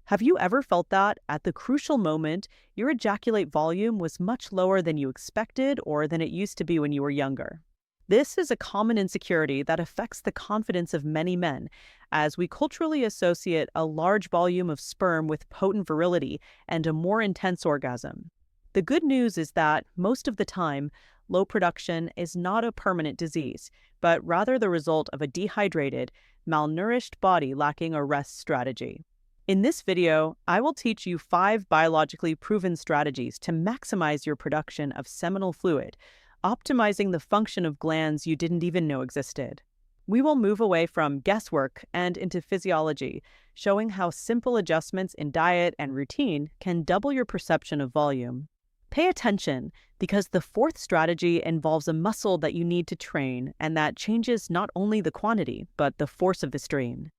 Have you ever felt that, at the crucial moment, your ejaculate volume was much lower than you expected or than it used to be when you were younger? This is a common insecurity that affects the confidence of many men, as we culturally associate a large volume of sperm with potent virility and a more intense orgasm. The good news is that, most of the time, low production is not a permanent disease, but rather the result of a dehydrated, malnourished body lacking a rest strategy. In this video, I will teach you 5 biologically proven strategies to maximize your production of seminal fluid, optimizing the function of glands you didn't even know existed. We will move away from guesswork and into physiology, showing how simple adjustments in diet and routine can double your perception of volume. Pay attention, because the 4th strategy involves a muscle that you need to train, and that changes not only the quantity, but the force of the strain.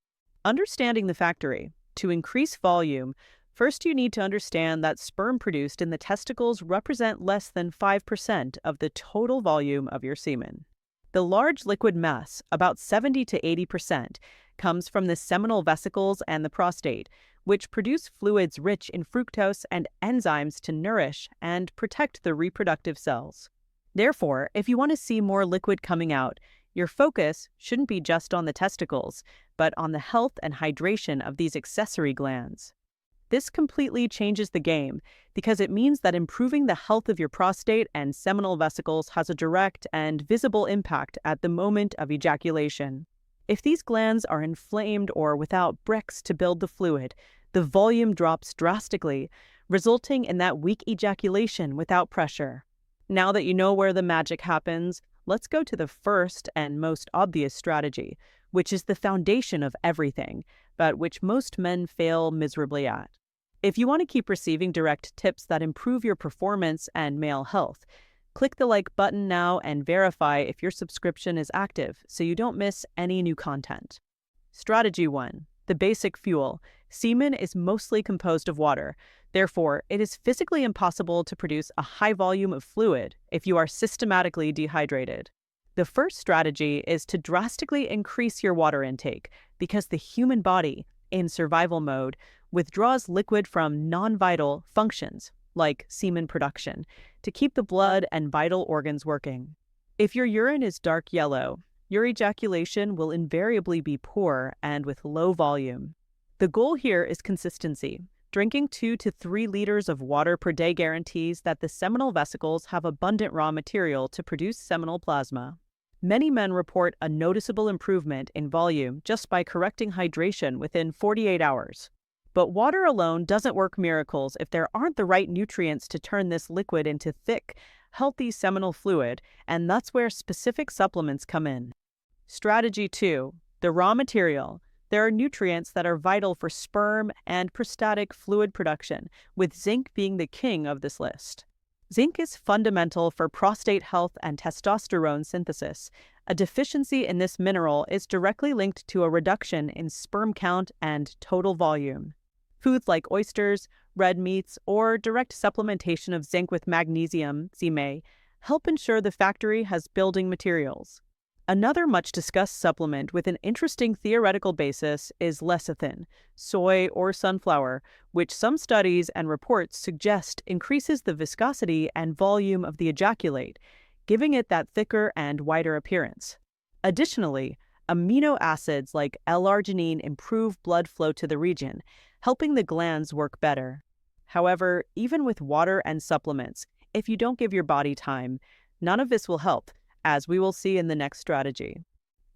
Understanding the factory. To increase volume, first you need to understand that sperm produced in the testicles represent less than 5% of the total volume of your semen. The large liquid mass, about 70 to 80%, comes from the seminal vesicles and the prostate, which produce fluids rich in fructose and enzymes to nourish and protect the reproductive cells. Therefore, if you want to see more liquid coming out, your focus shouldn't be just on the testicles, but on the health and hydration of these accessory glands. This completely changes the game, because it means that improving the health of your prostate and seminal vesicles has a direct and visible impact at the moment of ejaculation. If these glands are inflamed or without bricks to build the fluid, the volume drops drastically, resulting in that weak ejaculation without pressure. Now that you know where the magic happens, let's go to the first and most obvious strategy, which is the foundation of everything, but which most men fail miserably at. If you want to keep receiving direct tips that improve your performance and male health, click the like button now and verify if your subscription is active so you don't miss any new content. Strategy 1. The basic fuel. Semen is mostly composed of water. Therefore, it is physically impossible to produce a high volume of fluid if you are systematically dehydrated. The first strategy is to drastically increase your water intake, because the human body, in survival mode, withdraws liquid from non-vital functions, like semen production, to keep the blood and vital organs working. If your urine is dark yellow, your ejaculation will invariably be poor and with low volume. The goal here is consistency. Drinking 2 to 3 liters of water per day guarantees that the seminal vesicles have abundant raw material to produce seminal plasma. Many men report a noticeable improvement in volume just by correcting hydration within 48 hours. But water alone doesn't work miracles if there aren't the right nutrients to turn this liquid into thick, healthy seminal fluid, and that's where specific supplements come in. Strategy 2. The raw material. There are nutrients that are vital for sperm and prostatic fluid production, with zinc being the king of this list. Zinc is fundamental for prostate health and testosterone synthesis. A deficiency in this mineral is directly linked to a reduction in sperm count and total volume. Foods like oysters, red meats, or direct supplementation of zinc with magnesium, semen, help ensure the factory has building materials. Another much-discussed supplement with an interesting theoretical basis is lecithin, soy or sunflower, which some studies and reports suggest increases the viscosity and volume of the ejaculate, giving it that thicker and whiter appearance. Additionally, amino acids like L-arginine improve blood flow to the region, helping the glands work better. However, even with water and supplements, if you don't give your body time, none of this will help, as we will see in the next strategy.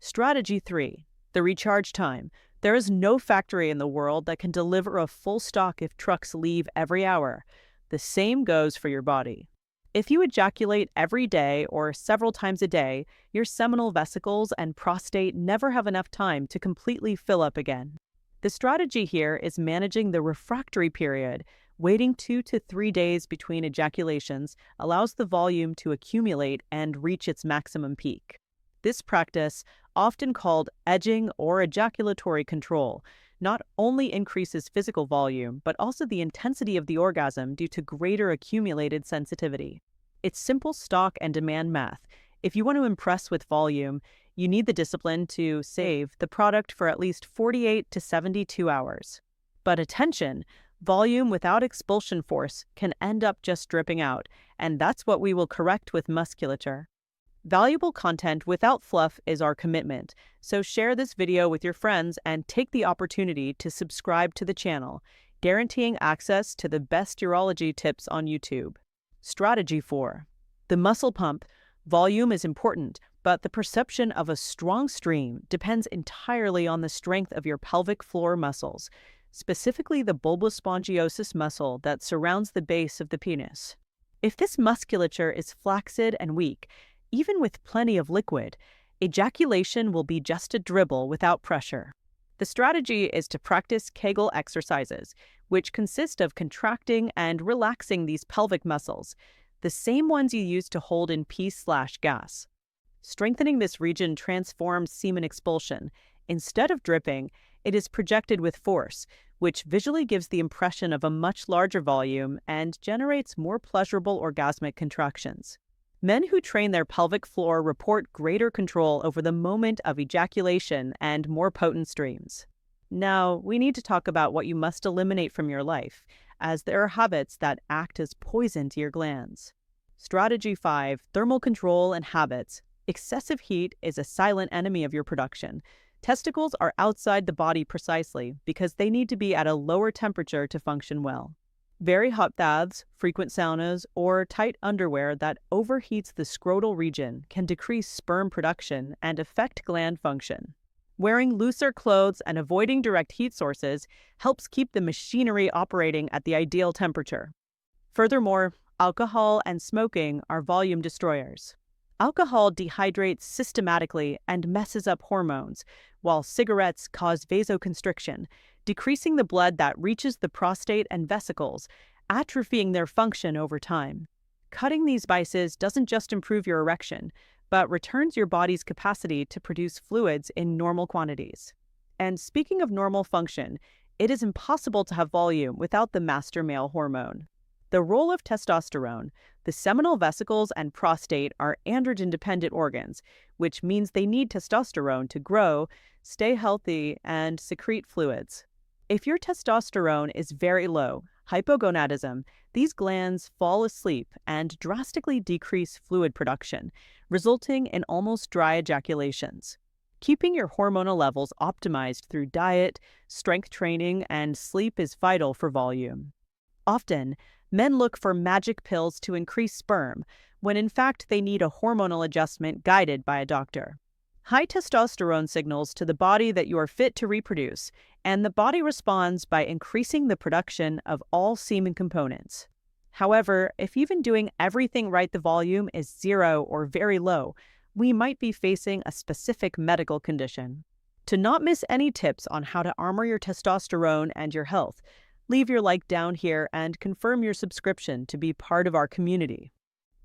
Strategy 3. The recharge time. There is no factory in the world that can deliver a full stock if trucks leave every hour. The same goes for your body. If you ejaculate every day or several times a day, your seminal vesicles and prostate never have enough time to completely fill up again. The strategy here is managing the refractory period. Waiting 2 to 3 days between ejaculations allows the volume to accumulate and reach its maximum peak. This practice, often called edging or ejaculatory control, not only increases physical volume, but also the intensity of the orgasm due to greater accumulated sensitivity. It's simple stock and demand math. If you want to impress with volume, you need the discipline to save the product for at least 48 to 72 hours. But attention, volume without expulsion force can end up just dripping out, and that's what we will correct with musculature. Valuable content without fluff is our commitment, so share this video with your friends and take the opportunity to subscribe to the channel, guaranteeing access to the best urology tips on YouTube. Strategy 4. The muscle pump. Volume is important, but the perception of a strong stream depends entirely on the strength of your pelvic floor muscles, specifically the bulbospongiosus muscle that surrounds the base of the penis. If this musculature is flaccid and weak, even with plenty of liquid, ejaculation will be just a dribble without pressure. The strategy is to practice Kegel exercises, which consist of contracting and relaxing these pelvic muscles, the same ones you use to hold in pee/gas. Strengthening this region transforms semen expulsion. Instead of dripping, it is projected with force, which visually gives the impression of a much larger volume and generates more pleasurable orgasmic contractions. Men who train their pelvic floor report greater control over the moment of ejaculation and more potent streams. Now, we need to talk about what you must eliminate from your life, as there are habits that act as poison to your glands. Strategy 5. Thermal control and habits. Excessive heat is a silent enemy of your production. Testicles are outside the body precisely because they need to be at a lower temperature to function well. Very hot baths, frequent saunas, or tight underwear that overheats the scrotal region can decrease sperm production and affect gland function. Wearing looser clothes and avoiding direct heat sources helps keep the machinery operating at the ideal temperature. Furthermore, alcohol and smoking are volume destroyers. Alcohol dehydrates systematically and messes up hormones, while cigarettes cause vasoconstriction, decreasing the blood that reaches the prostate and vesicles, atrophying their function over time. Cutting these vices doesn't just improve your erection, but returns your body's capacity to produce fluids in normal quantities. And speaking of normal function, it is impossible to have volume without the master male hormone. The role of testosterone. The seminal vesicles and prostate are androgen-dependent organs, which means they need testosterone to grow, stay healthy, and secrete fluids. If your testosterone is very low, hypogonadism, these glands fall asleep and drastically decrease fluid production, resulting in almost dry ejaculations. Keeping your hormonal levels optimized through diet, strength training, and sleep is vital for volume. Often, men look for magic pills to increase sperm, when in fact they need a hormonal adjustment guided by a doctor. High testosterone signals to the body that you are fit to reproduce, and the body responds by increasing the production of all semen components. However, if even doing everything right the volume is 0 or very low, we might be facing a specific medical condition. To not miss any tips on how to armor your testosterone and your health, leave your like down here and confirm your subscription to be part of our community.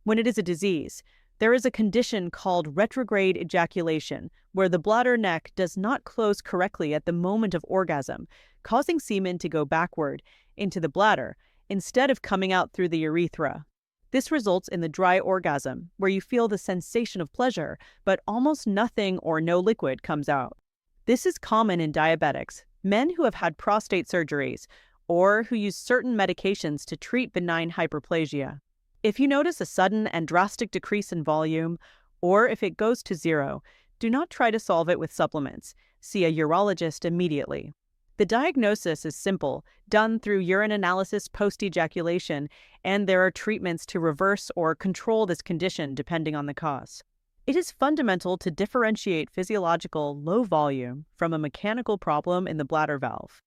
When it is a disease, there is a condition called retrograde ejaculation, where the bladder neck does not close correctly at the moment of orgasm, causing semen to go backward into the bladder instead of coming out through the urethra. This results in the dry orgasm, where you feel the sensation of pleasure, but almost nothing or no liquid comes out. This is common in diabetics, men who have had prostate surgeries, or who use certain medications to treat benign hyperplasia. If you notice a sudden and drastic decrease in volume, or if it goes to 0, do not try to solve it with supplements. See a urologist immediately. The diagnosis is simple, done through urine analysis post-ejaculation, and there are treatments to reverse or control this condition depending on the cause. It is fundamental to differentiate physiological low volume from a mechanical problem in the bladder valve.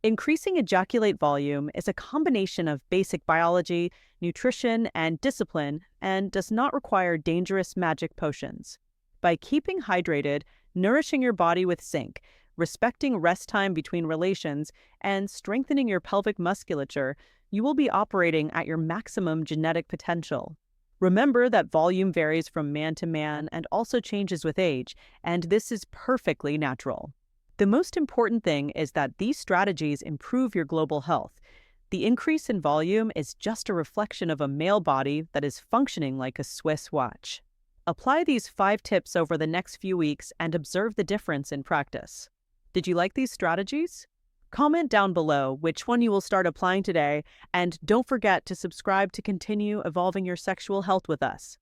Increasing ejaculate volume is a combination of basic biology, nutrition, and discipline, and does not require dangerous magic potions. By keeping hydrated, nourishing your body with zinc, respecting rest time between relations, and strengthening your pelvic musculature, you will be operating at your maximum genetic potential. Remember that volume varies from man to man and also changes with age, and this is perfectly natural. The most important thing is that these strategies improve your global health. The increase in volume is just a reflection of a male body that is functioning like a Swiss watch. Apply these 5 tips over the next few weeks and observe the difference in practice. Did you like these strategies? Comment down below which one you will start applying today, and don't forget to subscribe to continue evolving your sexual health with us.